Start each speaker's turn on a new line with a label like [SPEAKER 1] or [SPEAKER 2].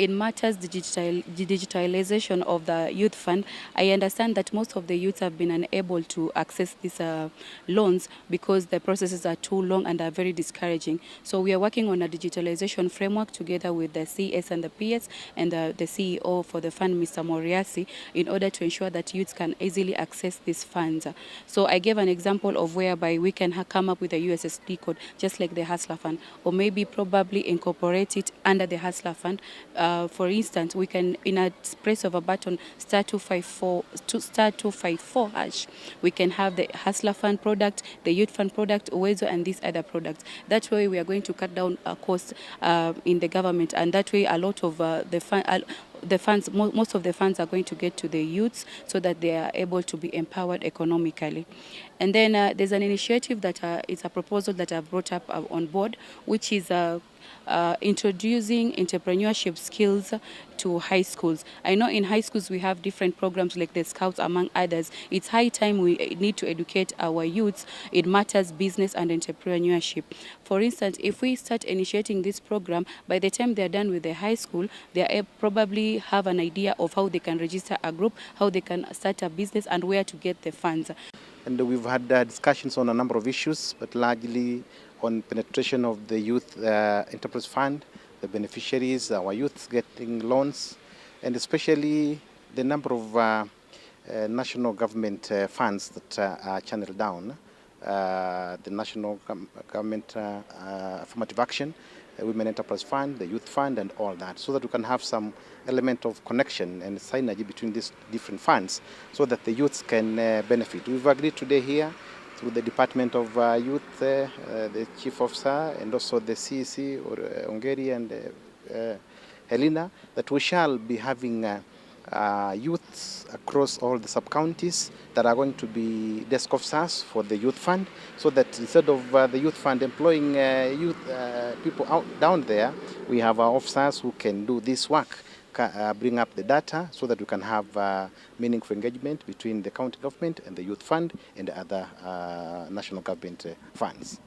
[SPEAKER 1] in matters digitalization of the youth fund, I understand that most of the youths have been unable to access these loans because the processes are too long and are very discouraging. So we are working on a digitalization framework together with the CS and the PS and the CEO for the fund, Mr. Moriasi, in order to ensure that youths can easily access these funds. So I gave an example of whereby we can come up with a USSD code, just like the Hustler Fund, or maybe probably incorporate it under the Hustler Fund. For instance, we can, in a press of a button, *254 hash, we can have the Hustler Fund product, the Youth Fund product, Uwezo, and these other products. That way we are going to cut down costs in the government, and that way a lot of the funds, most of the funds are going to get to the youths so that they are able to be empowered economically. And then there's an initiative that is a proposal that I've brought up on board, which is introducing entrepreneurship skills to high schools. I know in high schools we have different programs like the Scouts, among others. It's high time we need to educate our youths in matters business and entrepreneurship. For instance, if we start initiating this program, by the time they're done with the high school, they probably have an idea of how they can register a group, how they can start a business, and where to get the funds.
[SPEAKER 2] And we've had discussions on a number of issues, but largely on penetration of the Youth Enterprise Fund, the beneficiaries, our youth getting loans, and especially the number of national government funds that are channeled down. The National Government Affirmative Action, Women Enterprise Fund, the Youth Fund, and all that, so that we can have some element of connection and synergy between these different funds so that the youths can benefit. We've agreed today here through the Department of Youth, the Chief Officer, and also the CEC, Ongeri and Helena, that we shall be having youths across all the sub-counties that are going to be desk officers for the youth fund, so that instead of the youth fund employing youth people out down there, we have our officers who can do this work, bring up the data so that we can have meaningful engagement between the county government and the youth fund and the other national government funds.